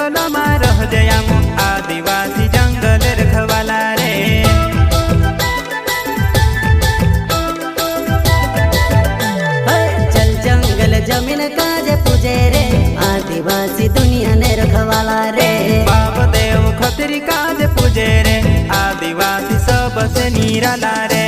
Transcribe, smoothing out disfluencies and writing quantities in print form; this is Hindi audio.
जंगल में रह जयाम आदिवासी जंगल रखवाला रे। चल जंगल जमीन काजे पूजे रे आदिवासी दुनिया ने रखवाला रे। बाप देव खतरी काज पूजे रे आदिवासी सबसे निराला रे।